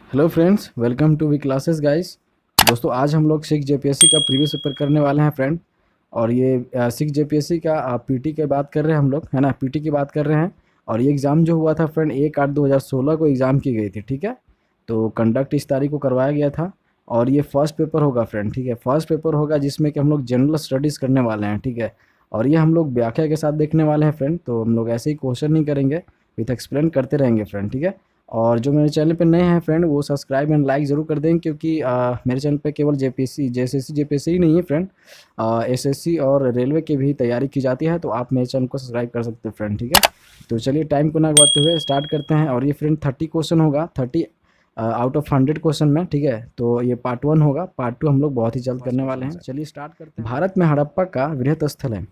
Hello friends, welcome to V classes guys. दोस्तों, आज हम लोग सिक्स जेपीएससी का प्रीवियस पेपर करने वाले हैं फ्रेंड। और ये सिक्स जेपीएससी का पीटी की बात कर रहे हैं हम लोग, है ना। पीटी की बात कर रहे हैं। और ये एग्ज़ाम जो हुआ था फ्रेंड 1/8/2016 को एग्ज़ाम की गई थी, ठीक है। तो कंडक्ट इस तारीख को करवाया गया था। और ये फर्स्ट पेपर होगा फ्रेंड, ठीक है। फर्स्ट पेपर होगा जिसमें कि हम लोग जनरल स्टडीज़ करने वाले हैं, ठीक है। और ये हम लोग व्याख्या के साथ देखने वाले हैं फ्रेंड। तो हम लोग ऐसे ही क्वेश्चन नहीं करेंगे, विथ एक्सप्लेन करते रहेंगे फ्रेंड, ठीक है। और जो मेरे चैनल पे नए हैं फ्रेंड, वो सब्सक्राइब एंड लाइक ज़रूर कर दें, क्योंकि मेरे चैनल पे केवल जेपीएससी जेएसएससी जेपीएससी ही नहीं है फ्रेंड, एसएससी और रेलवे की भी तैयारी की जाती है। तो आप मेरे चैनल को सब्सक्राइब कर सकते हैं फ्रेंड, ठीक है। तो चलिए टाइम को ना गवाते हुए स्टार्ट करते हैं। और ये फ्रेंड 30 क्वेश्चन होगा, 30 आउट ऑफ 100 क्वेश्चन में, ठीक है। तो ये पार्ट 1 होगा, पार्ट 2 हम लोग बहुत ही जल्द करने वाले हैं। चलिए स्टार्ट करते हैं। भारत में हड़प्पा का वृहत स्थल है।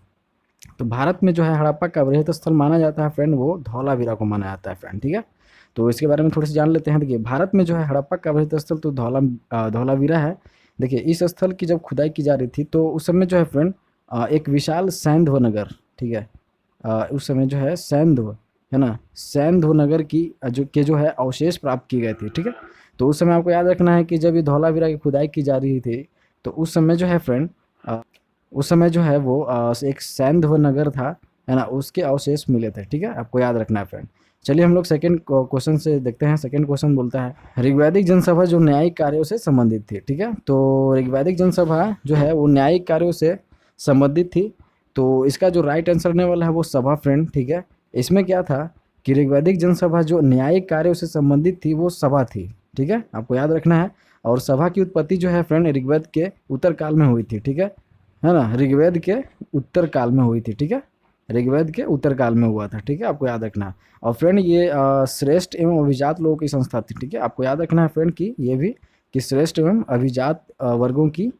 तो भारत में जो है हड़प्पा का वृहत स्थल माना जाता है फ्रेंड, वो धौलावीरा को माना जाता है फ्रेंड, ठीक है। तो इसके बारे में थोड़ी सी जान लेते हैं। देखिए, भारत में जो है हड़प्पा का वृहत स्थल तो धौलावीरा है। देखिए, इस स्थल की जब खुदाई की जा रही थी तो उस समय जो है फ्रेंड एक विशाल सैंधव नगर, ठीक है। उस समय जो है सैंधव, है ना, सैंधव नगर की जो है अवशेष प्राप्त किए गए थे, ठीक है। तो उस समय आपको याद रखना है कि जब ये धौलावीरा की खुदाई की जा रही थी तो उस समय जो है फ्रेंड उस समय जो है वो एक सैंधव नगर था, है ना, उसके अवशेष मिले थे, ठीक है। आपको याद रखना है फ्रेंड। चलिए हम लोग सेकंड क्वेश्चन से देखते हैं। सेकंड क्वेश्चन बोलता है ऋग्वैदिक जनसभा जो न्यायिक कार्यों से संबंधित थी, ठीक है। तो ऋग्वैदिक जनसभा जो है वो न्यायिक कार्यों से संबंधित थी। तो इसका जो राइट आंसर रहने वाला है वो सभा फ्रेंड, ठीक है। इसमें क्या था कि ऋग्वैदिक जनसभा जो न्यायिक कार्यों से संबंधित थी वो सभा थी, ठीक है। आपको याद रखना है। और सभा की उत्पत्ति जो है फ्रेंड ऋग्वेद के उत्तर काल में हुई थी, ठीक है ना। ऋग्वेद के उत्तर काल में हुई थी, ठीक है। ऋग्वेद के उत्तर काल में हुआ था, ठीक है। आपको याद रखना है। और फ्रेंड ये श्रेष्ठ एवं अभिजात लोगों की संस्था थी, ठीक है। आपको याद रखना है फ्रेंड कि ये भी कि श्रेष्ठ एवं अभिजात वर्गों की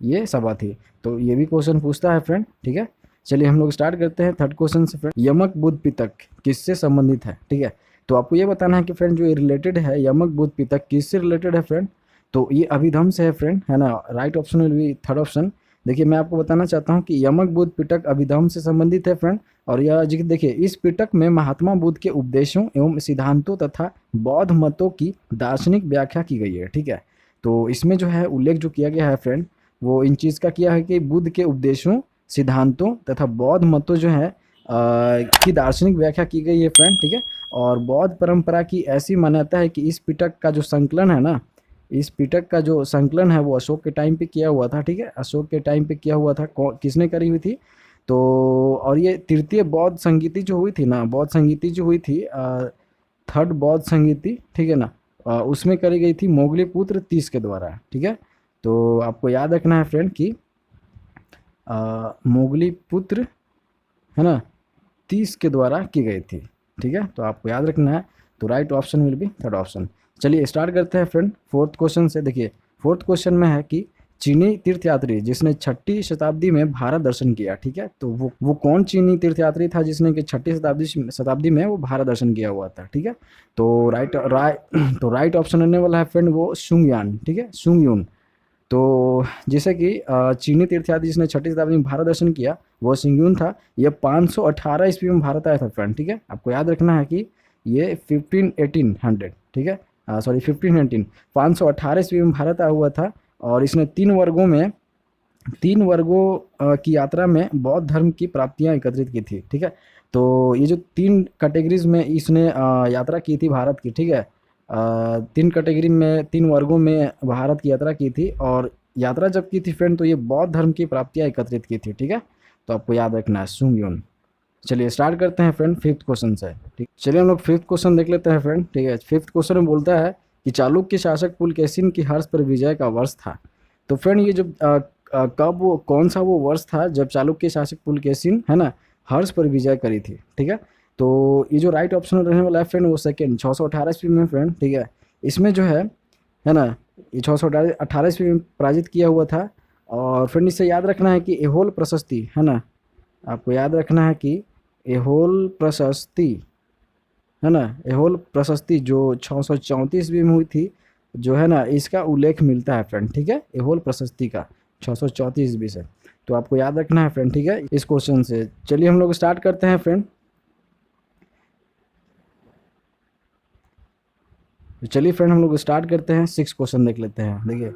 ये सभा थी। तो ये भी क्वेश्चन पूछता है फ्रेंड, ठीक है। चलिए हम लोग स्टार्ट करते हैं थर्ड क्वेश्चन से फ्रेंड। यमक बुध पितक किससे संबंधित है, ठीक है। तो आपको ये बताना है कि फ्रेंड जो ये रिलेटेड है यमक बुध पितक किससे रिलेटेड है फ्रेंड। तो ये अभिधम से है फ्रेंड, है ना। Right option will be third option. देखिए, मैं आपको बताना चाहता हूँ कि यमक बुद्ध पिटक अभिधम से संबंधित है फ्रेंड। और यह देखिए, इस पिटक में महात्मा बुद्ध के उपदेशों एवं सिद्धांतों तथा बौद्ध मतों की दार्शनिक व्याख्या की गई है, ठीक है। तो इसमें जो है उल्लेख जो किया गया है फ्रेंड, वो इन चीज़ का किया है कि बुद्ध के उपदेशों, सिद्धांतों तथा बौद्ध मतों जो है की दार्शनिक व्याख्या की गई है फ्रेंड, ठीक है। और बौद्ध परंपरा की ऐसी मान्यता है कि इस पिटक का जो संकलन है ना, इस पिटक का जो संकलन है वो अशोक के टाइम पे किया हुआ था, ठीक है। अशोक के टाइम पे किया हुआ था। किसने करी हुई थी। तो और ये तृतीय बौद्ध संगीति जो हुई थी ना, बौद्ध संगीति जो हुई थी, थर्ड बौद्ध संगीति, ठीक है ना, उसमें करी गई थी मोगली पुत्र तीस के द्वारा, ठीक है। तो आपको याद रखना है फ्रेंड कि मोगली पुत्र, है ना, 30 के द्वारा की गई थी, ठीक है। तो आपको याद रखना है। तो right option will be third option. चलिए स्टार्ट करते हैं फ्रेंड फोर्थ क्वेश्चन से। देखिए, फोर्थ क्वेश्चन में है कि चीनी तीर्थयात्री जिसने 6ठी शताब्दी में भारत दर्शन किया, ठीक है। तो वो कौन चीनी तीर्थयात्री था जिसने कि 6ठी शताब्दी में वो भारत दर्शन किया हुआ था, ठीक है। तो राइट ऑप्शन रहने वाला है फ्रेंड वो शुंगयान, ठीक है, शुंगयून। तो जैसे कि चीनी तीर्थयात्री जिसने 6ठी शताब्दी में भारत दर्शन किया वो सिंगयून था। ये 518 ईस्वी में भारत आया था फ्रेंड, ठीक है। आपको याद रखना है कि ये 1800, ठीक है, सॉरी 1519, 518 ईस्वी में भारत आया हुआ था। और इसने तीन वर्गों की यात्रा में बौद्ध धर्म की प्राप्तियां एकत्रित की थी, ठीक है। तो ये जो तीन कैटेगरीज में इसने यात्रा की थी भारत की, ठीक है। तीन कैटेगरी में, तीन वर्गों में भारत की यात्रा की थी। और यात्रा जब की थी फ्रेंड तो ये बौद्ध धर्म की प्राप्तियां एकत्रित की थी, ठीक है। तो आपको याद रखना है सुंगयुन। चलिए स्टार्ट करते हैं फ्रेंड फिफ्थ क्वेश्चन से, ठीक। चलिए हम लोग फिफ्थ क्वेश्चन देख लेते हैं फ्रेंड, ठीक है। फिफ्थ क्वेश्चन में बोलता है कि चालुक्य शासक पुलकेशिन की हर्ष पर विजय का वर्ष था। तो फ्रेंड ये जो कब वो कौन सा वो वर्ष था जब चालुक्य शासक पुलकेशिन, है ना, हर्ष पर विजय करी थी, ठीक है। तो ये जो राइट ऑप्शन रहने वाला है फ्रेंड वो सेकेंड 618 ईस्वी में फ्रेंड, ठीक है। इसमें जो है ना, ये 618 ईस्वी में पराजित किया हुआ था। और फ्रेंड इससे याद रखना है कि एहोल प्रशस्ति, है ना, आपको याद रखना है कि एहोल प्रशस्ति, है ना, एहोल प्रशस्ति जो 634 ईस्वी में हुई थी, जो है ना, इसका उल्लेख मिलता है फ्रेंड, ठीक है, एहोल प्रशस्ति का 634 ईस्वी से। तो आपको याद रखना है फ्रेंड, ठीक है, इस क्वेश्चन से। चलिए हम लोग स्टार्ट करते हैं फ्रेंड। तो चलिए फ्रेंड हम लोग स्टार्ट करते हैं, 6 क्वेश्चन देख लेते हैं। देखिए,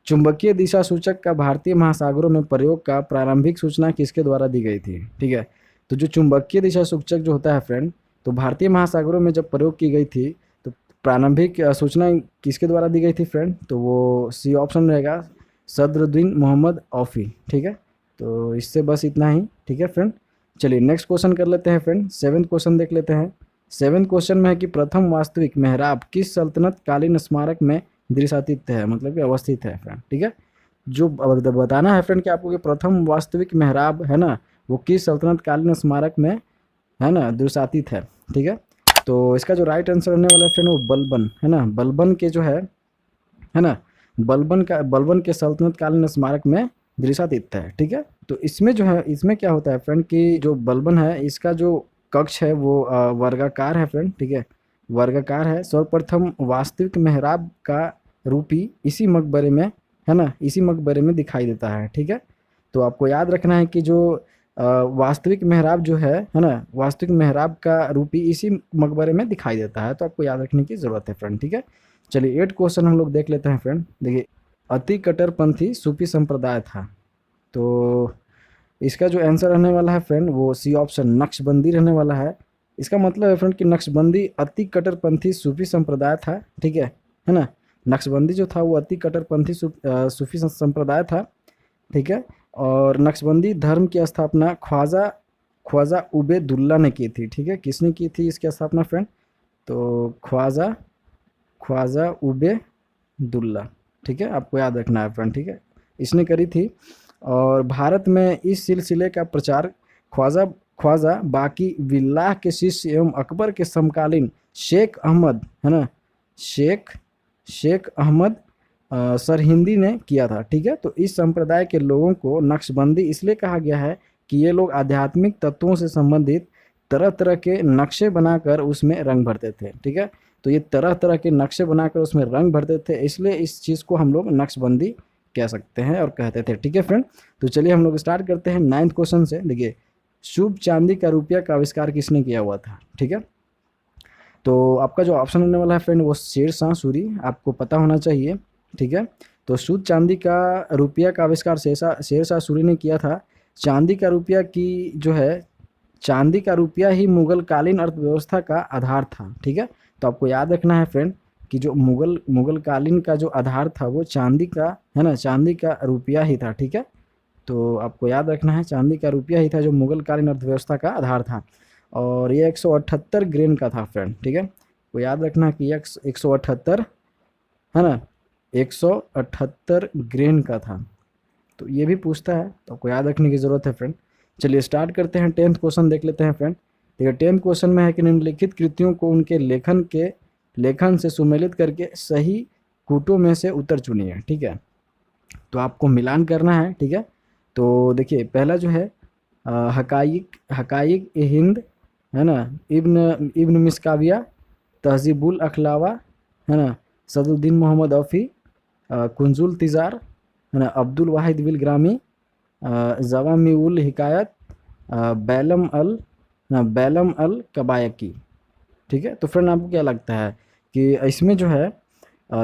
चुंबकीय दिशा सूचक का भारतीय महासागरों में प्रयोग का प्रारंभिक सूचना किसके द्वारा दी गई थी? ठीक है, तो जो चुंबकीय दिशा सूचक जो होता है फ्रेंड, तो भारतीय महासागरों में जब प्रयोग की गई थी तो प्रारंभिक सूचना किसके द्वारा दी गई थी फ्रेंड? तो वो सी ऑप्शन रहेगा, सदरुद्दीन मोहम्मद औफी। ठीक है, तो इससे बस इतना ही। ठीक है फ्रेंड, चलिए नेक्स्ट क्वेश्चन कर लेते हैं फ्रेंड, 7th क्वेश्चन देख लेते हैं। 7th क्वेश्चन में है कि प्रथम वास्तविक मेहराब किस सल्तनत कालीन स्मारक में दृशातीत है, मतलब कि अवस्थित है फ्रेंड। ठीक है, जो बताना है फ्रेंड कि आपको कि प्रथम वास्तविक मेहराब है ना, वो किस सल्तनत कालीन स्मारक में है ना दृशातीत है। ठीक है, तो इसका जो राइट आंसर होने वाला है फ्रेंड वो बलबन है ना, बलबन के जो है ना, बलबन के सल्तनत कालीन स्मारक में दृशातीत है। ठीक है, तो इसमें जो है, इसमें क्या होता है फ्रेंड कि जो बलबन है इसका जो कक्ष है वो वर्गाकार है फ्रेंड। ठीक है, वर्गाकार है। सर्वप्रथम वास्तविक मेहराब का रूपी इसी मकबरे में है ना, इसी मकबरे में दिखाई देता है। ठीक है, तो आपको याद रखना है कि जो वास्तविक मेहराब जो है ना, वास्तविक मेहराब का रूपी इसी मकबरे में दिखाई देता है, तो आपको याद रखने की ज़रूरत है फ्रेंड। ठीक है, चलिए 8 क्वेश्चन हम लोग देख लेते हैं फ्रेंड। देखिए, अति कट्टरपंथी सूफी संप्रदाय था, तो इसका जो आंसर रहने वाला है फ्रेंड वो सी ऑप्शन नक्शबंदी रहने वाला है। इसका मतलब है फ्रेंड कि नक्शबंदी अति कट्टरपंथी सूफी संप्रदाय था। ठीक है ना, नक्शबंदी जो था वो अति कट्टरपंथी सूफी संप्रदाय था। ठीक है, और नक्शबंदी धर्म की स्थापना ख्वाजा ख्वाजा उबेदुल्ला ने की थी। ठीक है, किसने की थी इसकी स्थापना फ्रेंड? तो ख्वाजा ख्वाजा उबेदुल्ला। ठीक है, आपको याद रखना है फ्रेंड। ठीक है, इसने करी थी। और भारत में इस सिलसिले का प्रचार ख्वाजा ख्वाजा बाकी बिल्लाह के शिष्य एवं अकबर के समकालीन शेख अहमद है ना, शेख अहमद सरहिंदी ने किया था। ठीक है, तो इस संप्रदाय के लोगों को नक्शबंदी इसलिए कहा गया है कि ये लोग आध्यात्मिक तत्वों से संबंधित तरह तरह के नक्शे बनाकर उसमें रंग भरते थे। ठीक है, तो ये तरह तरह के नक्शे बनाकर उसमें रंग भरते थे, इसलिए इस चीज़ को हम लोग नक्शबंदी कह सकते हैं और कहते थे। ठीक है फ्रेंड, तो चलिए हम लोग स्टार्ट करते हैं 9th क्वेश्चन से। देखिए, शुभ चांदी का रुपया का आविष्कार किसने किया हुआ था? ठीक है, तो आपका जो ऑप्शन होने वाला है फ्रेंड वो शेरशाह सूरी, आपको पता होना चाहिए। ठीक है, तो शुद्ध चांदी का रुपया का आविष्कार शेरशाह सूरी ने किया था। चांदी का रुपया की जो है, चांदी का रुपया ही मुगल कालीन अर्थव्यवस्था का आधार था। ठीक है, तो आपको याद रखना है फ्रेंड कि जो मुगल कालीन का जो आधार था वो चांदी का है ना, चांदी का रुपया ही था। ठीक है, तो आपको याद रखना है चांदी का रुपया ही था जो मुगल कालीन अर्थव्यवस्था का आधार था। और ये 178 ग्रेन का था फ्रेंड। ठीक है, तो याद रखना कि 178 है ना, 178 ग्रेन का था। तो ये भी पूछता है, तो आपको याद रखने की ज़रूरत है फ्रेंड। चलिए स्टार्ट करते हैं, 10th क्वेश्चन देख लेते हैं फ्रेंड। देखिए, 10th क्वेश्चन में है कि निम्नलिखित कृतियों को उनके लेखन से सुमेलित करके सही कूटों में से उत्तर चुनिए। ठीक है, तो आपको मिलान करना है। ठीक है, तो देखिए पहला जो है हकाइक ए हिंद है ना, इब्न इब्न मिसकाविया, तहजीबुल अखलावा है ना, सदुद्दीन मोहम्मद औफी, कुंजुल तिजार है ना, अब्दुल वाहिद बिल ग्रामी, जवामिउल हिकायत, बैलम अल कबायकी। ठीक है, तो फ्रेंड आपको क्या लगता है कि इसमें जो है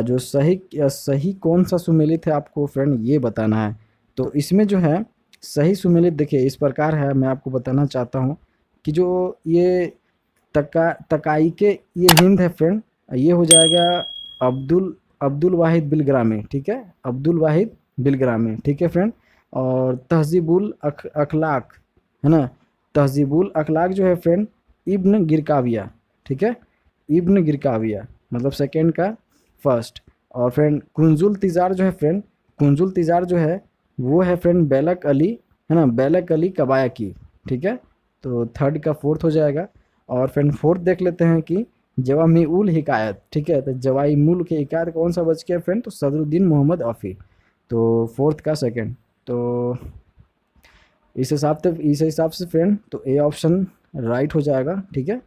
जो सही कौन सा सुमेलित है, आपको फ्रेंड ये बताना है। तो इसमें जो है सही सुमेलित देखिए इस प्रकार है, मैं आपको बताना चाहता हूँ कि जो ये तकाई के ये हिंद है फ्रेंड, ये हो जाएगा अब्दुल वाहिद बिलग्रामी। ठीक है, अब्दुल वाहिद बिलग्रामी। ठीक है फ्रेंड, और तहजीबुल अखलाक है ना, तहजीबुल अखलाक जो है फ्रेंड इब्न गिरकाविया। ठीक है, इब्न गिरकाविया मतलब सेकेंड का फर्स्ट। और फ्रेंड कुंजुल तिजार जो है फ्रेंड, कुंजुल तिजार जो है वो है फ्रेंड बैलक अली है ना, बैलक अली कबायकी। ठीक है, तो थर्ड का फोर्थ हो जाएगा। और फ्रेंड फोर्थ देख लेते हैं कि जवामिउल हिकायत। ठीक है, तो जवामिउल की हिकायत कौन सा बच गया फ्रेंड? तो सदरुद्दीन मोहम्मद औफी, तो फोर्थ का सेकंड। तो इस हिसाब से फ्रेंड तो ए ऑप्शन राइट हो जाएगा। ठीक है,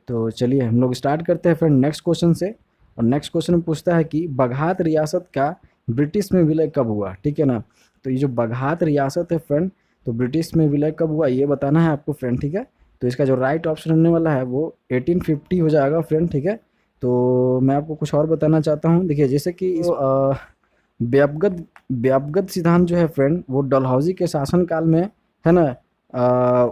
तो चलिए हम लोग स्टार्ट करते हैं फ्रेंड नेक्स्ट क्वेश्चन से। और नेक्स्ट क्वेश्चन में पूछता है कि बघात रियासत का ब्रिटिश में विलय कब हुआ? ठीक है ना, तो ये जो बघात रियासत है फ्रेंड, तो ब्रिटिश में विलय कब हुआ ये बताना है आपको फ्रेंड। ठीक है, तो इसका जो राइट ऑप्शन होने वाला है वो 1850 हो जाएगा फ्रेंड। ठीक है, तो मैं आपको कुछ और बताना चाहता हूँ। देखिए जैसे कि व्यापगत व्यापगत सिद्धांत जो है फ्रेंड, वो डलहौजी के शासनकाल में, है ना,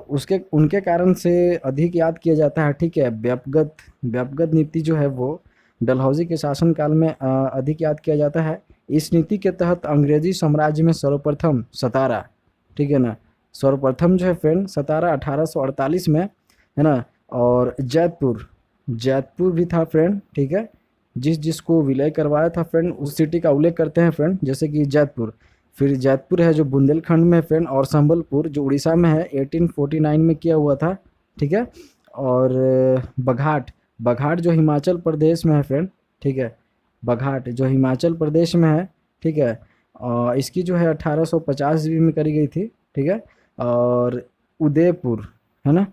उसके उनके कारण से अधिक याद किया जाता है। ठीक है, व्यापगत व्यापगत नीति जो है वो डलहौजी के शासनकाल में अधिक याद किया जाता है। इस नीति के तहत अंग्रेजी साम्राज्य में सर्वप्रथम सतारा, ठीक है ना, सर्वप्रथम जो है फ्रेंड सतारा 1848 में, है ना, और जयपुर जयपुर भी था फ्रेंड। ठीक है, जिसको विलय करवाया था फ्रेंड, उस सिटी का उल्लेख करते हैं फ्रेंड, जैसे कि जयपुर। फिर जयपुर है जो बुंदेलखंड में है फ्रेंड, और संबलपुर जो उड़ीसा में है 1849 में किया हुआ था। ठीक है, और बघाट बघाट जो हिमाचल प्रदेश में है फ्रेंड। ठीक है, बघाट जो हिमाचल प्रदेश में है। ठीक है, इसकी जो है 1850 ईस्वी में करी गई थी। ठीक है, और उदयपुर, है ना,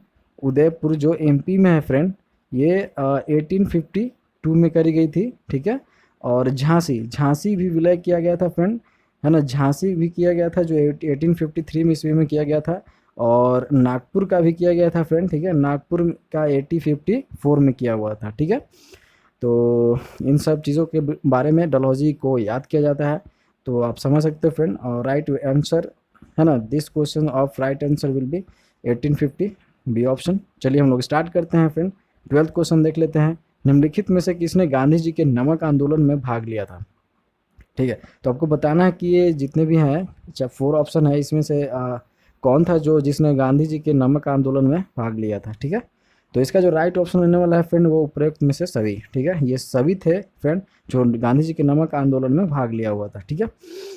उदयपुर जो एमपी में है फ्रेंड, ये 1852 में करी गई थी। ठीक है, और झांसी झांसी भी विलय किया गया था फ्रेंड, है ना, झांसी भी किया गया था जो 1853 में ईस्वी में किया गया था। और नागपुर का भी किया गया था फ्रेंड। ठीक है, नागपुर का 1854 में किया हुआ था। ठीक है, तो इन सब चीज़ों के बारे में डलहौजी को याद किया जाता है। तो आप समझ सकते हो फ्रेंड। और राइट आंसर, है ना, this question of right answer will be 1850, B option. चलिए हम लोग स्टार्ट करते हैं फ्रेंड। 12th क्वेश्चन देख लेते हैं। निम्नलिखित में से किसने गांधी जी के नमक आंदोलन में भाग लिया था? ठीक है, तो आपको बताना है कि ये जितने भी हैं, अच्छा 4 ऑप्शन है, इसमें से कौन था जो जिसने गांधी जी के नमक आंदोलन में भाग लिया था? ठीक है, तो इसका जो राइट ऑप्शन रहने वाला है फ्रेंड, वो उपरोक्त में से सभी। ठीक है, ये सभी थे फ्रेंड जो गांधी जी के नमक आंदोलन में भाग लिया हुआ था। ठीक है,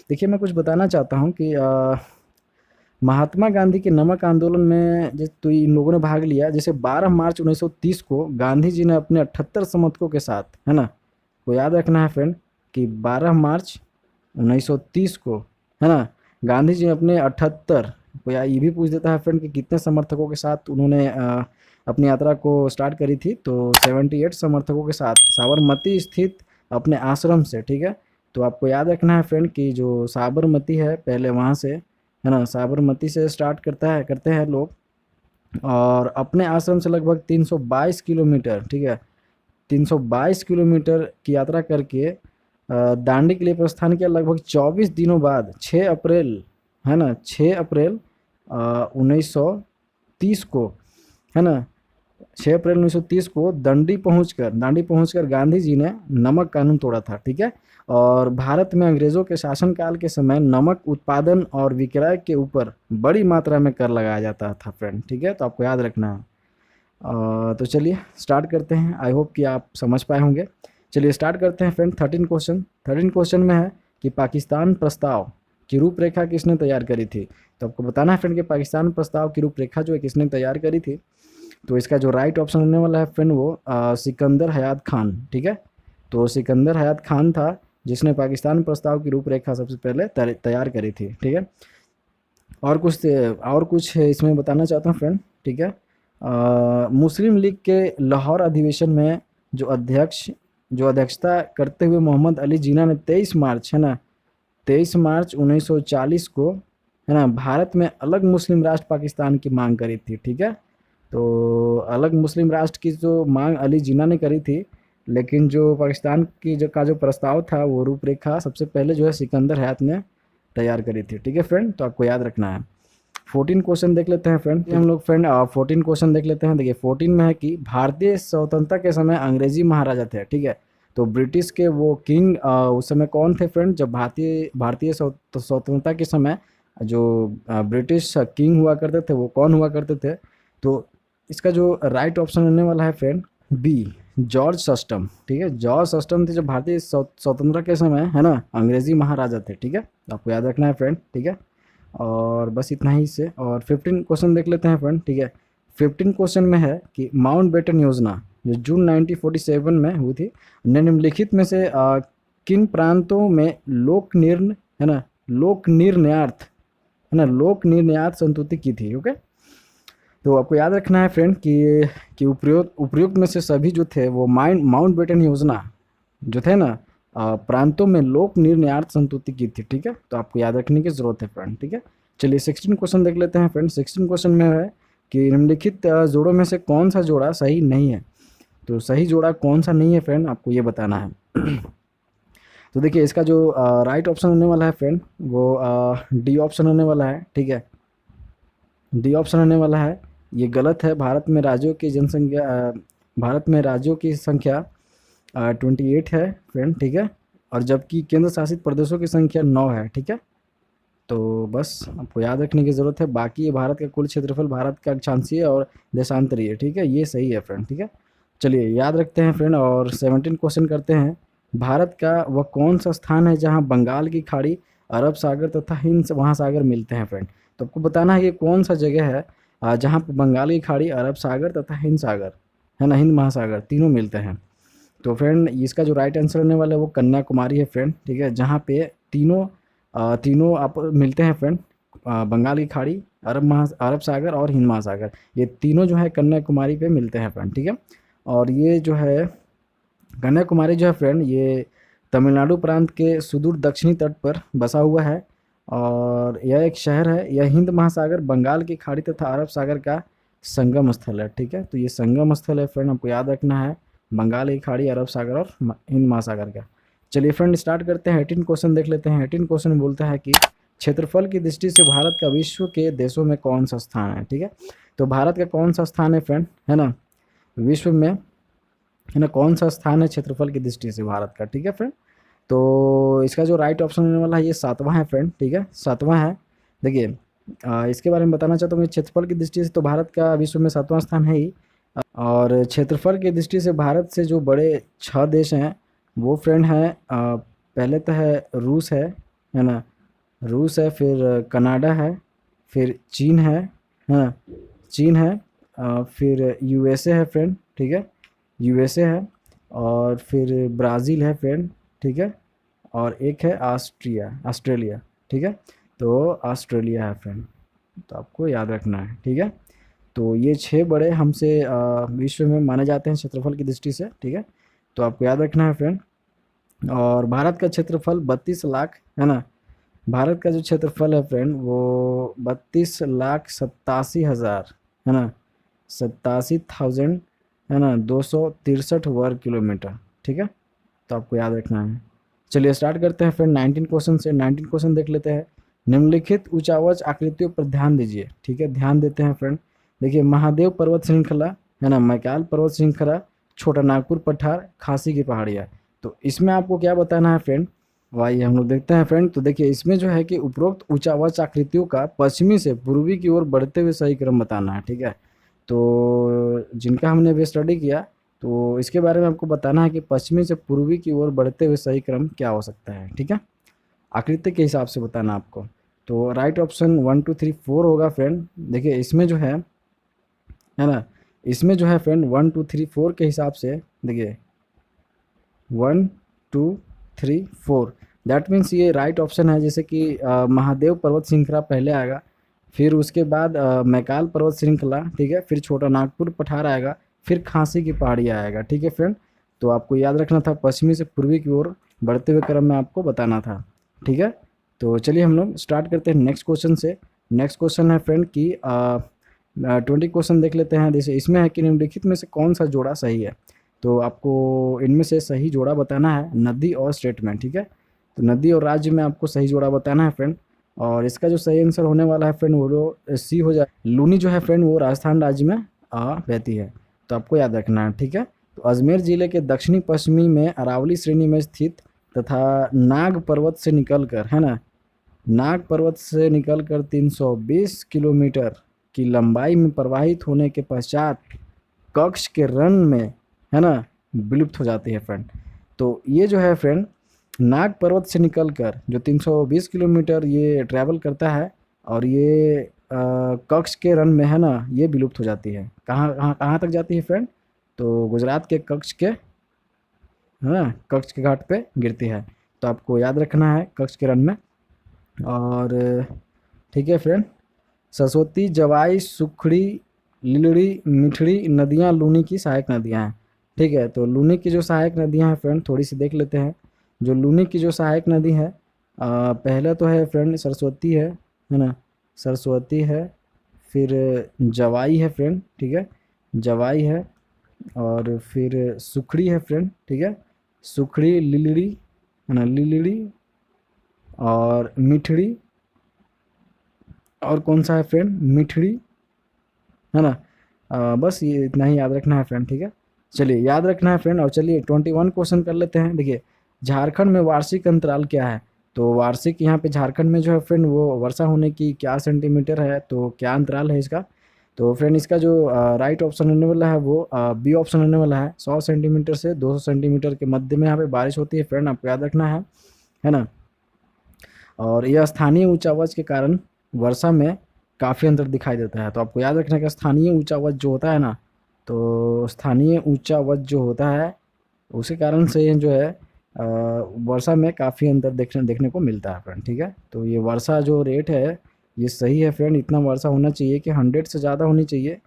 देखिए मैं कुछ बताना चाहता हूँ कि महात्मा गांधी के नमक आंदोलन में तो इन लोगों ने भाग लिया। जैसे 12 मार्च 1930 को गांधी जी ने अपने 78 समर्थकों के साथ, है ना, को याद रखना है फ्रेंड कि 12 मार्च 1930 को, है ना, गांधी जी अपने 78, को या ये भी पूछ देता है फ्रेंड कि कितने समर्थकों के साथ उन्होंने अपनी यात्रा को स्टार्ट करी थी, तो 78 समर्थकों के साथ साबरमती स्थित अपने आश्रम से। ठीक है, तो आपको याद रखना है फ्रेंड कि जो साबरमती है पहले वहाँ से, है ना, साबरमती से स्टार्ट करते हैं लोग, और अपने आश्रम से लगभग 322 किलोमीटर, ठीक है, 322 किलोमीटर की यात्रा करके दांडी के लिए प्रस्थान किया। लगभग 24 दिनों बाद 6 अप्रैल, है ना, 6 अप्रैल 1930 को, है ना, 6 अप्रैल 1930 को दांडी पहुंचकर गांधी जी ने नमक कानून तोड़ा था। ठीक है, और भारत में अंग्रेजों के शासनकाल के समय नमक उत्पादन और विक्रय के ऊपर बड़ी मात्रा में कर लगाया जाता था फ्रेंड। ठीक है, तो आपको याद रखना है। तो चलिए स्टार्ट करते हैं। आई होप कि आप समझ पाए होंगे। चलिए स्टार्ट करते हैं फ्रेंड। 13 क्वेश्चन में है कि पाकिस्तान प्रस्ताव की रूपरेखा किसने तैयार करी थी? तो आपको बताना है फ्रेंड कि पाकिस्तान प्रस्ताव की रूपरेखा जो है किसने तैयार करी थी। तो इसका जो राइट ऑप्शन होने वाला है फ्रेंड, वो सिकंदर हयात खान। ठीक है, तो सिकंदर हयात खान था जिसने पाकिस्तान प्रस्ताव की रूपरेखा सबसे पहले तैयार करी थी। ठीक है, और कुछ इसमें बताना चाहता हूँ फ्रेंड। ठीक है, मुस्लिम लीग के लाहौर अधिवेशन में जो अध्यक्षता करते हुए मोहम्मद अली जिन्ना ने 23 मार्च, है ना, 23 मार्च 1940 को, है ना, भारत में अलग मुस्लिम राष्ट्र पाकिस्तान की मांग करी थी। ठीक है, तो अलग मुस्लिम राष्ट्र की जो मांग अली जिन्ना ने करी थी, लेकिन जो पाकिस्तान की जो प्रस्ताव था, वो रूपरेखा सबसे पहले जो है सिकंदर हयात ने तैयार करी थी। ठीक है फ्रेंड, तो आपको याद रखना है। 14 क्वेश्चन देख लेते हैं फ्रेंड। हम लोग फ्रेंड 14 क्वेश्चन देख लेते हैं। देखिए 14 में है कि भारतीय स्वतंत्रता के समय अंग्रेजी महाराजा थे। ठीक है, तो ब्रिटिश के वो किंग उस समय कौन थे फ्रेंड? जब भारतीय स्वतंत्रता के समय जो ब्रिटिश किंग हुआ करते थे, वो कौन हुआ करते थे? तो इसका जो राइट ऑप्शन होने वाला है फ्रेंड, बी, जॉर्ज सस्टम। ठीक है, जॉर्ज सस्टम थे जो भारतीय स्वतंत्रता के समय, है ना, अंग्रेजी महाराजा थे। ठीक है, आपको याद रखना है फ्रेंड। ठीक है, और बस इतना ही से। और 15 क्वेश्चन देख लेते हैं फ्रेंड। ठीक है, 15 क्वेश्चन में है कि माउंटबेटन योजना जो जून 1947 में हुई थी, निम्नलिखित में से किन प्रांतों में लोक निर्णयार्थ संतुति की थी? ओके, तो आपको याद रखना है फ्रेंड कि उपयुक्त में से सभी जो थे वो माउंटबेटन योजना जो थे ना, प्रांतों में लोक निर्णयार्थ संतुति की थी। ठीक है, तो आपको याद रखने की जरूरत है फ्रेंड। ठीक है, चलिए 16 क्वेश्चन देख लेते हैं फ्रेंड। 16 क्वेश्चन में है कि निम्नलिखित जोड़ों में से कौन सा जोड़ा सही नहीं है? तो सही जोड़ा कौन सा नहीं है फ्रेंड, आपको ये बताना है। तो देखिए इसका जो राइट ऑप्शन होने वाला है फ्रेंड, वो डी ऑप्शन होने वाला है, ठीक है। डी ऑप्शन होने वाला है, ये गलत है। भारत में राज्यों की जनसंख्या भारत में राज्यों की संख्या 28 है फ्रेंड, ठीक है। और जबकि केंद्र शासित प्रदेशों की संख्या 9 है, ठीक है। तो बस आपको याद रखने की ज़रूरत है। बाकी ये भारत का कुल क्षेत्रफल, भारत का अक्षांशीय और देशांतरीय, ठीक है, ये सही है फ्रेंड, ठीक है। चलिए याद रखते हैं फ्रेंड, और 17 क्वेश्चन करते हैं। भारत का वह कौन सा स्थान है जहाँ बंगाल की खाड़ी, अरब सागर तथा हिंद महासागर मिलते हैं फ्रेंड। तो आपको बताना है कि कौन सा जगह है जहाँ पर बंगाल की खाड़ी, अरब सागर तथा हिंद सागर, है ना, हिंद महासागर तीनों मिलते हैं। तो फ्रेंड इसका जो राइट आंसर होने वाला है वो कन्याकुमारी है फ्रेंड, ठीक है, जहाँ पे तीनों आप मिलते हैं फ्रेंड। बंगाल की खाड़ी, अरब सागर और हिंद महासागर, ये तीनों जो है कन्याकुमारी पे मिलते हैं फ्रेंड, ठीक है। और ये जो है कन्याकुमारी जो है फ्रेंड, ये तमिलनाडु प्रांत के सुदूर दक्षिणी तट पर बसा हुआ है। और यह एक शहर है। यह हिंद महासागर, बंगाल की खाड़ी तथा अरब सागर का संगम स्थल है, ठीक है। तो ये संगम स्थल है फ्रेंड, आपको याद रखना है, बंगाल की खाड़ी, अरब सागर और हिंद महासागर का। चलिए फ्रेंड स्टार्ट करते हैं। 18 क्वेश्चन देख लेते हैं। 18 क्वेश्चन बोलता है कि क्षेत्रफल की दृष्टि से भारत का विश्व के देशों में कौन सा स्थान है, ठीक है। तो भारत का कौन सा स्थान है फ्रेंड, है ना, विश्व में, है ना, कौन सा स्थान है क्षेत्रफल की दृष्टि से भारत का, ठीक है फ्रेंड। तो इसका जो राइट ऑप्शन होने वाला है ये 7वां है फ्रेंड, ठीक है, 7वां है। देखिए इसके बारे में बताना चाहता हूँ कि क्षेत्रफल की दृष्टि से तो भारत का विश्व में 7वां स्थान है ही। और क्षेत्रफल की दृष्टि से भारत से जो बड़े 6 देश हैं वो फ्रेंड हैं, पहले तो है रूस है ना, रूस है, फिर कनाडा है, फिर चीन है, चीन है, फिर यूएसए है फ्रेंड, ठीक है, यूएसए है, और फिर ब्राज़ील है फ्रेंड, ठीक है, और एक है ऑस्ट्रेलिया, ठीक है। तो ऑस्ट्रेलिया है फ्रेंड, तो आपको याद रखना है, ठीक है। तो ये 6 बड़े हमसे विश्व में माने जाते हैं क्षेत्रफल की दृष्टि से, ठीक है। तो आपको याद रखना है फ्रेंड। और भारत का क्षेत्रफल 32 लाख, है ना, भारत का जो क्षेत्रफल है फ्रेंड वो 32,87,000, है ना, 87,000, है ना, 263 वर्ग किलोमीटर, ठीक है। तो आपको याद रखना है। चलिए स्टार्ट करते हैं फ्रेंड 19 क्वेश्चन से। 19 क्वेश्चन देख लेते हैं। निम्नलिखित ऊंचावच आकृतियों पर ध्यान दीजिए, ठीक है, ध्यान देते हैं फ्रेंड। देखिए महादेव पर्वत श्रृंखला, है ना, मैकाल पर्वत श्रृंखला, छोटा नागपुर पठार, खासी की पहाड़ियाँ। तो इसमें आपको क्या बताना है फ्रेंड, वाइए हम लोग देखते हैं फ्रेंड। तो देखिए इसमें जो है कि उपरोक्त ऊंचावच आकृतियों का पश्चिमी से पूर्वी की ओर बढ़ते हुए सही क्रम बताना है, ठीक है। तो जिनका हमने अभी स्टडी किया, तो इसके बारे में आपको बताना है कि पश्चिमी से पूर्वी की ओर बढ़ते हुए सही क्रम क्या हो सकता है, ठीक है, आकृति के हिसाब से बताना आपको। तो राइट ऑप्शन 1 2 3 4 होगा फ्रेंड। देखिए इसमें जो है ना, इसमें जो है फ्रेंड 1 2 3 4 के हिसाब से, देखिए 1 2 3 4, दैट मीन्स ये राइट ऑप्शन है। जैसे कि महादेव पर्वत श्रृंखला पहले आएगा, फिर उसके बाद मैकाल पर्वत श्रृंखला, ठीक है, फिर छोटा नागपुर पठार आएगा, फिर खांसी की पहाड़ी आएगा, ठीक है फ्रेंड। तो आपको याद रखना था पश्चिमी से पूर्वी की ओर बढ़ते हुए क्रम में आपको बताना था, ठीक है। तो चलिए हम लोग स्टार्ट करते हैं नेक्स्ट क्वेश्चन से। नेक्स्ट क्वेश्चन है फ्रेंड कि 20 क्वेश्चन देख लेते हैं। जैसे इसमें है कि निम्नलिखित में से कौन सा जोड़ा सही है। तो आपको इनमें से सही जोड़ा बताना है नदी और स्टेट में, ठीक है। तो नदी और राज्य में आपको सही जोड़ा बताना है फ्रेंड। और इसका जो सही आंसर होने वाला है फ्रेंड वो सी हो जाए। लूनी जो है फ्रेंड वो राजस्थान राज्य में बहती है, तो आपको याद रखना है, ठीक है। तो अजमेर जिले के दक्षिणी पश्चिमी में अरावली श्रेणी में स्थित तथा नाग पर्वत से निकलकर, है ना, नाग पर्वत से निकलकर 320 किलोमीटर की लंबाई में प्रवाहित होने के पश्चात कक्ष के रन में, है ना, विलुप्त हो जाती है फ्रेंड। तो ये जो है फ्रेंड नाग पर्वत से निकलकर जो 320 किलोमीटर ये ट्रैवल करता है, और ये कक्ष के रन में, है ना, ये विलुप्त हो जाती है। कहाँ कहाँ कहाँ तक जाती है फ्रेंड, तो गुजरात के कच्छ के, है ना, कच्छ के घाट पे गिरती है। तो आपको याद रखना है कच्छ के रन में। और ठीक है फ्रेंड, सरस्वती, जवाई, सुखड़ी, लीलड़ी, मिठड़ी नदियाँ लूनी की सहायक नदियाँ हैं, ठीक है। तो लूनी की जो सहायक नदियाँ हैं फ्रेंड थोड़ी सी देख लेते हैं। जो लूनी की जो सहायक नदी है, पहले तो है फ्रेंड सरस्वती है ना, सरस्वती है, फिर जवाई है फ्रेंड, ठीक है, जवाई है, और फिर सुखड़ी है फ्रेंड, ठीक है, सुखड़ी, लिलड़ी है ना, लिलड़ी, और मिठड़ी, और कौन सा है फ्रेंड, मिठड़ी, है ना। बस ये इतना ही याद रखना है फ्रेंड, ठीक है। चलिए याद रखना है फ्रेंड, और चलिए 21 क्वेश्चन कर लेते हैं। देखिए, झारखंड में वार्षिक अंतराल क्या है? तो वार्षिक यहाँ पे झारखंड में जो है फ्रेंड वो वर्षा होने की क्या सेंटीमीटर है, तो क्या अंतराल है इसका? तो फ्रेंड इसका जो राइट ऑप्शन होने वाला है वो बी ऑप्शन होने वाला है। 100 सेंटीमीटर से 200 सेंटीमीटर के मध्य में यहाँ पे बारिश होती है फ्रेंड, आपको याद रखना है ना। और यह स्थानीय ऊंचा आवाज के कारण वर्षा में काफ़ी अंतर दिखाई देता है। तो आपको याद रखना है कि स्थानीय ऊंचा आवाज जो होता है ना, तो स्थानीय ऊंचा आवाज जो होता है उसी कारण से जो है वर्षा में काफ़ी अंतर देखने देखने को मिलता है फ्रेंड, ठीक है। तो ये वर्षा जो रेट है ये सही है फ्रेंड, इतना वर्षा होना चाहिए कि 100 से ज़्यादा होनी चाहिए।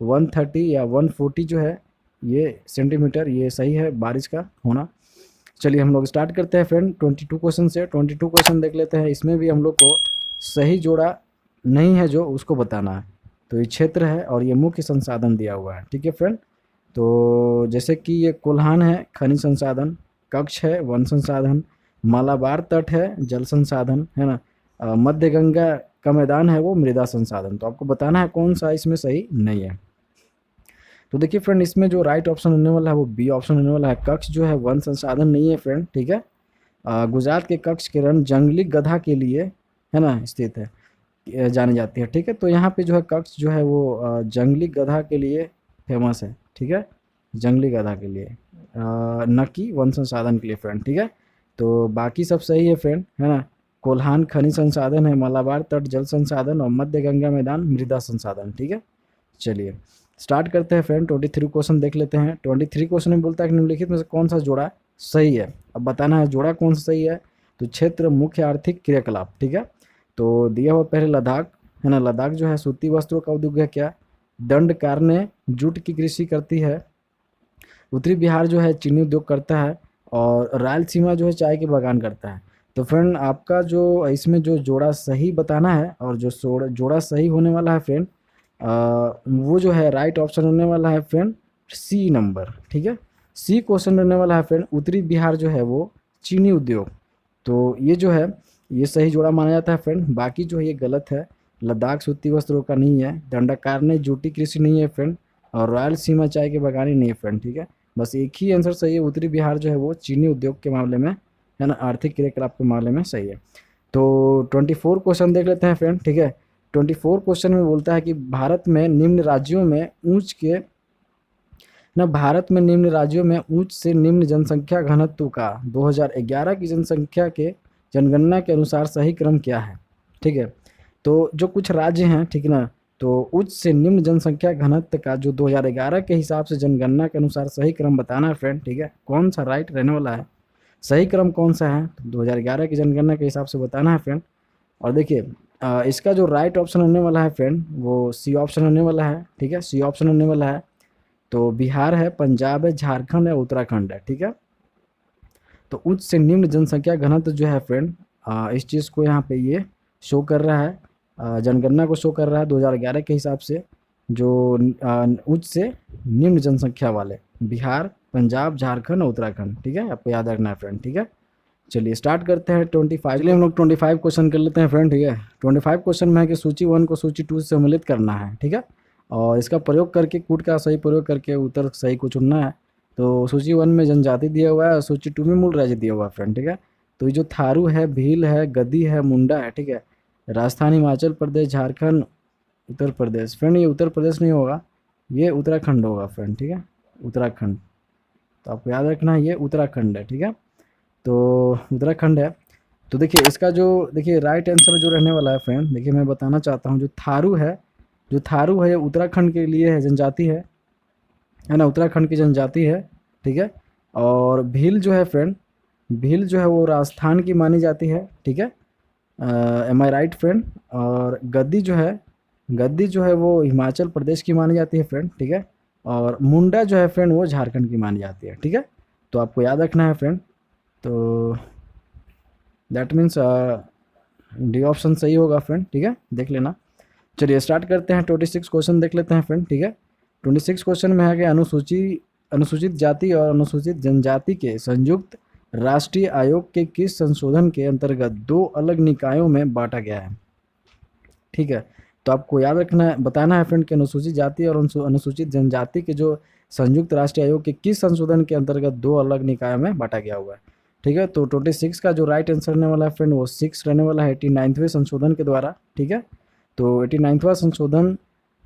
130 या 140 जो है ये सेंटीमीटर, ये सही है बारिश का होना। चलिए हम लोग स्टार्ट करते हैं फ्रेंड 22 क्वेश्चन से। 22 क्वेश्चन देख लेते हैं। इसमें भी हम लोग को सही जोड़ा नहीं है जो उसको बताना है। तो ये क्षेत्र है और ये मुख्य संसाधन दिया हुआ है, ठीक है फ्रेंड। तो जैसे कि ये कोल्हान है खनिज संसाधन, कच्छ है वन संसाधन, मालाबार तट है जल संसाधन, है ना, मध्य गंगा का मैदान है वो मृदा संसाधन। तो आपको बताना है कौन सा इसमें सही नहीं है। तो देखिए फ्रेंड, इसमें जो राइट ऑप्शन होने वाला है वो बी ऑप्शन होने वाला है। कच्छ जो है वन संसाधन नहीं है फ्रेंड, ठीक है। गुजरात के कच्छ के रण जंगली गधा के लिए, है ना, स्थित है, जानी जाती है, ठीक है। तो यहाँ पे जो है कच्छ जो है वो जंगली गधा के लिए फेमस है, ठीक है, जंगली गधा के लिए, न कि वन संसाधन के लिए फ्रेंड, ठीक है। तो बाकी सब सही है फ्रेंड, है ना। कोल्हान खनिज संसाधन है, मालाबार तट जल संसाधन, और मध्य गंगा मैदान मृदा संसाधन, ठीक है। चलिए स्टार्ट करते हैं फ्रेंड। 23 क्वेश्चन देख लेते हैं। 23 क्वेश्चन में बोलता है कि निम्नलिखित में से कौन सा जोड़ा सही है। अब बताना है जोड़ा कौन सा सही है। तो क्षेत्र मुख्य आर्थिक क्रियाकलाप, ठीक है। तो दिया हुआ पहले लद्दाख, है ना, लद्दाख जो है सूती वस्त्रों का उद्योग है क्या, दंडकारण्य जूट की कृषि करती है, उत्तरी बिहार जो है चीनी उद्योग करता है, और रायलसीमा जो है चाय के बागान करता है। तो फ्रेंड आपका जो इसमें जो जोड़ा सही बताना है, और जो जोड़ा सही होने वाला है फ्रेंड वो जो है राइट ऑप्शन होने वाला है फ्रेंड सी नंबर, ठीक है। सी क्वेश्चन होने वाला है फ्रेंड उत्तरी बिहार जो है वो चीनी उद्योग। तो ये जो है ये सही जोड़ा माना जाता है फ्रेंड। बाकी जो है ये गलत है। लद्दाख सूती वस्त्रों का नहीं है, दंडकारण्य जूटी कृषि नहीं है फ्रेंड, और रायलसीमा चाय के बागानी नहीं है फ्रेंड, ठीक है। बस एक ही आंसर सही है, उत्तरी बिहार जो है वो चीनी उद्योग के मामले में, है ना, आर्थिक क्रियाकलाप के मामले में सही है। तो 24 क्वेश्चन देख लेते हैं फ्रेंड, ठीक है। 24 क्वेश्चन में बोलता है कि भारत में निम्न राज्यों में ऊंच के न भारत में निम्न राज्यों में ऊंच से निम्न जनसंख्या घनत्व का 2011 की जनसंख्या के जनगणना के अनुसार सही क्रम क्या है, ठीक है। तो जो कुछ राज्य हैं, ठीक है ना, तो उच्च से निम्न जनसंख्या घनत्व का जो 2011 के हिसाब से जनगणना के अनुसार सही क्रम बताना है फ्रेंड, ठीक है। कौन सा राइट रहने वाला है, सही क्रम कौन सा है, तो 2011 की जनगणना के हिसाब से बताना है फ्रेंड। और देखिए इसका जो राइट ऑप्शन होने वाला है फ्रेंड वो सी ऑप्शन होने वाला है, ठीक है, सी ऑप्शन होने वाला है। तो बिहार है, पंजाब है, झारखंड है, उत्तराखंड है, ठीक है। तो उच्च से निम्न जनसंख्या घनत्व जो है फ्रेंड इस चीज़ को यहाँ पे ये शो कर रहा है, जनगणना को शो कर रहा है 2011 के हिसाब से। जो उच्च से निम्न जनसंख्या वाले बिहार, पंजाब, झारखंड और उत्तराखंड, ठीक है, आपको याद रखना है फ्रेंड, ठीक है। चलिए स्टार्ट करते हैं 25। चलिए हम लोग 25 क्वेश्चन कर लेते हैं फ्रेंड, ठीक है। 25 क्वेश्चन में है कि सूची 1 को सूची 2 से सम्मिलित करना है, ठीक है। और इसका प्रयोग करके कूट का सही प्रयोग करके उत्तर सही को चुनना है। तो सूची 1 में जनजाति दिया हुआ है और सूची 2 में मूल राज्य दिया हुआ है फ्रेंड, ठीक है। तो ये जो थारू है, भील है, गद्दी है, मुंडा है, ठीक है, राजस्थान, हिमाचल प्रदेश, झारखंड, उत्तर प्रदेश। फ्रेंड ये उत्तर प्रदेश नहीं होगा, ये उत्तराखंड होगा फ्रेंड, ठीक है, उत्तराखंड। तो आपको याद रखना है ये उत्तराखंड है, ठीक है। तो उत्तराखंड है। तो देखिए इसका जो देखिए राइट आंसर जो रहने वाला है फ्रेंड, देखिए मैं बताना चाहता हूँ, जो थारू है, जो थारू है ये उत्तराखंड के लिए है, जनजाति है ना, उत्तराखंड की जनजाति है, ठीक है। और भील जो है फ्रेंड, भील जो है वो राजस्थान की मानी जाती है, ठीक है। एम आई राइट फ्रेंड। और गद्दी जो है, गद्दी जो है वो हिमाचल प्रदेश की मानी जाती है फ्रेंड, ठीक है। और मुंडा जो है फ्रेंड वो झारखंड की मानी जाती है, ठीक है। तो आपको याद रखना है फ्रेंड। तो दैट मीन्स डी ऑप्शन सही होगा फ्रेंड, ठीक है, देख लेना। चलिए स्टार्ट करते हैं 26 क्वेश्चन देख लेते हैं फ्रेंड, ठीक है। 26 क्वेश्चन में है कि अनुसूचित जाति और अनुसूचित जनजाति के संयुक्त राष्ट्रीय आयोग के किस संशोधन के अंतर्गत दो अलग निकायों में बांटा गया है। ठीक है, तो आपको याद रखना है, बताना है फ्रेंड कि अनुसूचित जाति और अनुसूचित जनजाति के जो संयुक्त राष्ट्रीय आयोग के किस संशोधन के अंतर्गत दो अलग निकायों में बांटा गया हुआ है। ठीक है, तो 26 का जो राइट आंसर रहने वाला है फ्रेंड वो 6 रहने वाला है 89वें संशोधन के द्वारा। ठीक है, तो 89वां संशोधन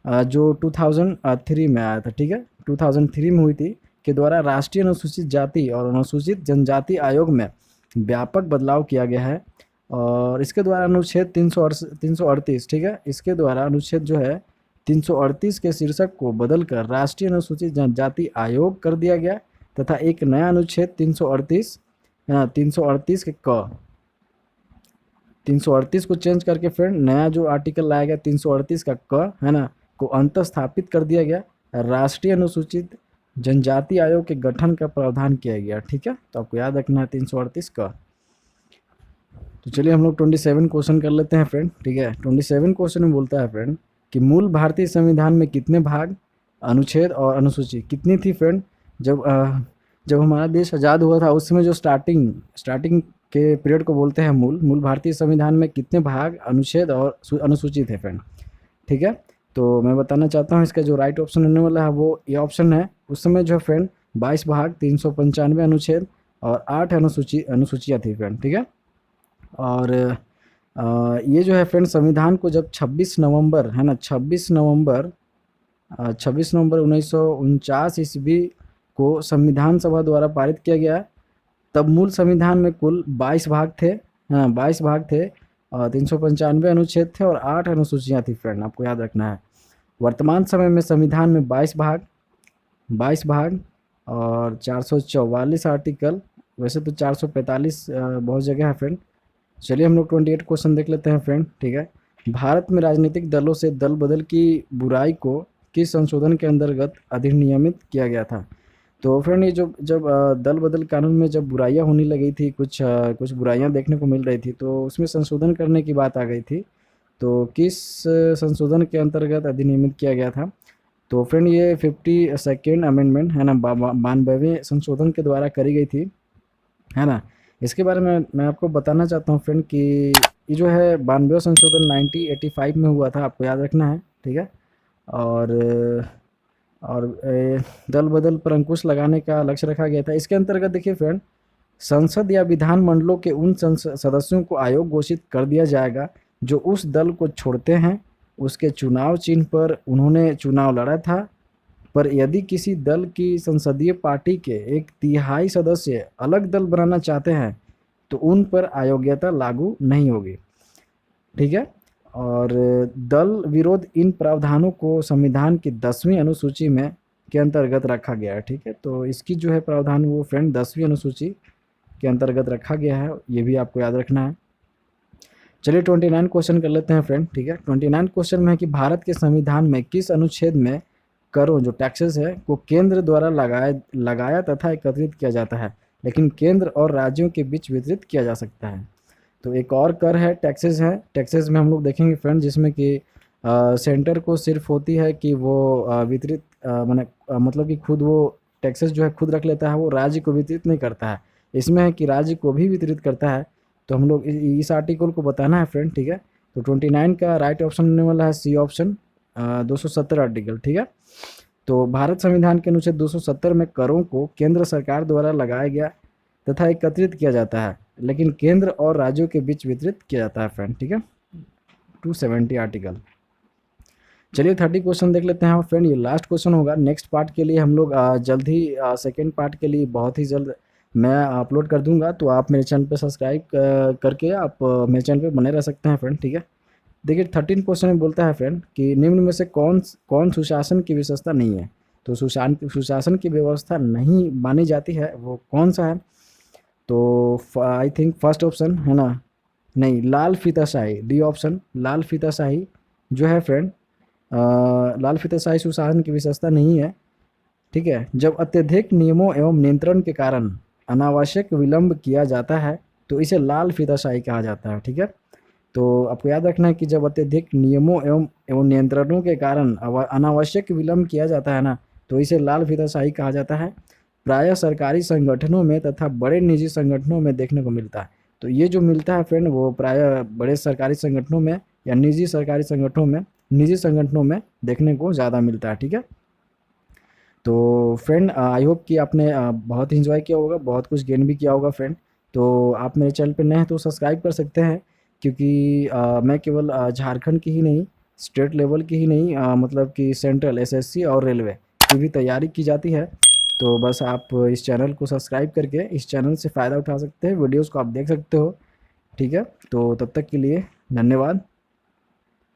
जो 2003 में आया था, ठीक है 2003 में हुई थी, के द्वारा राष्ट्रीय अनुसूचित जाति और अनुसूचित जनजाति आयोग में व्यापक बदलाव किया गया है। और इसके द्वारा अनुच्छेद 338, ठीक है, इसके द्वारा अनुच्छेद जो है 338 के शीर्षक को बदलकर राष्ट्रीय अनुसूचित जनजाति आयोग कर दिया गया तथा एक नया अनुच्छेद 338 के 338 को चेंज करके फ्रेंड नया जो आर्टिकल लाया गया 338 का है ना को अंतस्थापित कर दिया गया। राष्ट्रीय अनुसूचित जनजाति आयोग के गठन का प्रावधान किया गया। ठीक है, तो आपको याद रखना है 338 का। तो चलिए हम लोग 27 क्वेश्चन कर लेते हैं फ्रेंड। ठीक है, 27 क्वेश्चन में बोलता है फ्रेंड कि मूल भारतीय संविधान में कितने भाग, अनुच्छेद और अनुसूची कितनी थी फ्रेंड। जब हमारा देश आज़ाद हुआ था उस समय जो स्टार्टिंग के पीरियड को बोलते हैं मूल भारतीय संविधान में कितने भाग, अनुच्छेद और अनुसूची थे फ्रेंड। ठीक है, तो मैं बताना चाहता हूँ इसका जो राइट ऑप्शन होने वाला है वो ये ऑप्शन है। उस समय जो है फ्रेंड 22 भाग, 395 अनुच्छेद और 8 अनुसूचियाँ थी फ्रेंड। ठीक है, और ये जो है फ्रेंड संविधान को जब 26 नवंबर 1949 ईस्वी को संविधान सभा द्वारा पारित किया गया, तब मूल संविधान में कुल 22 भाग थे, 22 भाग थे और 395 अनुच्छेद थे और 8 अनुसूचियाँ थी फ्रेंड, आपको याद रखना है। वर्तमान समय में संविधान में 22 भाग और 444 आर्टिकल, वैसे तो 445 बहुत जगह है फ्रेंड। चलिए हम लोग 28 क्वेश्चन देख लेते हैं फ्रेंड। ठीक है, भारत में राजनीतिक दलों से दल बदल की बुराई को किस संशोधन के अंतर्गत अधिनियमित किया गया था। तो फ्रेंड ये जब दल बदल कानून में जब बुराइयां होने लगी थी, कुछ बुराइयां देखने को मिल रही थी, तो उसमें संशोधन करने की बात आ गई थी। तो किस संशोधन के अंतर्गत अधिनियमित किया गया था। तो फ्रेंड ये 52nd अमेंडमेंट है ना, 92वें संशोधन के द्वारा करी गई थी, है ना। इसके बारे में मैं आपको बताना चाहता हूँ फ्रेंड कि ये जो है 92वां संशोधन 1985 में हुआ था, आपको याद रखना है। ठीक है, और दल बदल पर अंकुश लगाने का लक्ष्य रखा गया था। इसके अंतर्गत देखिए फ्रेंड, संसद या विधान मंडलों के उन सदस्यों को आयोग घोषित कर दिया जाएगा जो उस दल को छोड़ते हैं, उसके चुनाव चिन्ह पर उन्होंने चुनाव लड़ा था, पर यदि किसी दल की संसदीय पार्टी के 1/3 सदस्य अलग दल बनाना चाहते हैं तो उन पर अयोग्यता लागू नहीं होगी। ठीक है, और दल विरोध इन प्रावधानों को संविधान की 10वीं अनुसूची में के अंतर्गत रखा गया है। ठीक है, तो इसकी जो है प्रावधान वो फ्रेंड 10वीं अनुसूची के अंतर्गत रखा गया है, ये भी आपको याद रखना है। चलिए 29 क्वेश्चन कर लेते हैं फ्रेंड। ठीक है, 29 क्वेश्चन में है कि भारत के संविधान में किस अनुच्छेद में करों जो टैक्सेस है को केंद्र द्वारा लगाया तथा एकत्रित किया जाता है, लेकिन केंद्र और राज्यों के बीच वितरित किया जा सकता है। तो एक और कर है, टैक्सेस है। टैक्सेस में हम लोग देखेंगे फ्रेंड जिसमें कि सेंटर को सिर्फ होती है कि वो वितरित मतलब कि खुद वो टैक्सेस जो है खुद रख लेता है, वो राज्य को वितरित नहीं करता है। इसमें है कि राज्य को भी वितरित करता है। तो हम लोग इस आर्टिकल को बताना है फ्रेंड। ठीक है, तो 29 का राइट ऑप्शन होने वाला है सी ऑप्शन, 270 आर्टिकल। ठीक है, तो भारत संविधान के अनुच्छेद 270 में करों को केंद्र सरकार द्वारा लगाया गया तथा एकत्रित किया जाता है, लेकिन केंद्र और राज्यों के बीच वितरित किया जाता है फ्रेंड। ठीक है, 270 आर्टिकल। चलिए 30 क्वेश्चन देख लेते हैं फ्रेंड, ये लास्ट क्वेश्चन होगा। नेक्स्ट पार्ट के लिए हम लोग जल्द ही सेकेंड पार्ट के लिए बहुत ही जल्द मैं अपलोड कर दूंगा, तो आप मेरे चैनल पे सब्सक्राइब करके आप मेरे चैनल पे बने रह सकते हैं फ्रेंड। ठीक है, देखिए 13 क्वेश्चन में बोलता है फ्रेंड कि निम्न में से कौन सुशासन की विशेषता नहीं है। तो सुशासन की व्यवस्था नहीं मानी जाती है वो कौन सा है। तो आई थिंक फर्स्ट ऑप्शन है ना, नहीं, लाल फीताशाही, डी ऑप्शन लाल फीताशाही जो है फ्रेंड, लाल फीताशाही सुशासन की विशेषता नहीं है। ठीक है, जब अत्यधिक नियमों एवं नियंत्रण के कारण अनावश्यक विलंब किया जाता है तो इसे लाल फीताशाही कहा जाता है। ठीक है, तो आपको याद रखना है कि जब अत्यधिक नियमों एवं एवं नियंत्रणों के कारण अनावश्यक विलंब किया जाता है ना, तो इसे लाल फीताशाही कहा जाता है। प्रायः सरकारी संगठनों में तथा बड़े निजी संगठनों में देखने को मिलता है। तो ये जो मिलता है फ्रेंड, वो प्रायः बड़े सरकारी संगठनों में या निजी संगठनों में देखने को ज़्यादा मिलता है। ठीक है। तो फ्रेंड आई होप कि आपने बहुत इंजॉय किया होगा, बहुत कुछ गेन भी किया होगा फ्रेंड। तो आप मेरे चैनल पे नए हैं तो सब्सक्राइब कर सकते हैं, क्योंकि मैं केवल झारखंड की ही नहीं, स्टेट लेवल की ही नहीं, मतलब कि सेंट्रल एसएससी और रेलवे की भी तैयारी की जाती है। तो बस आप इस चैनल को सब्सक्राइब करके इस चैनल से फ़ायदा उठा सकते हैं, वीडियोज़ को आप देख सकते हो। ठीक है। तो तब तक के लिए धन्यवाद।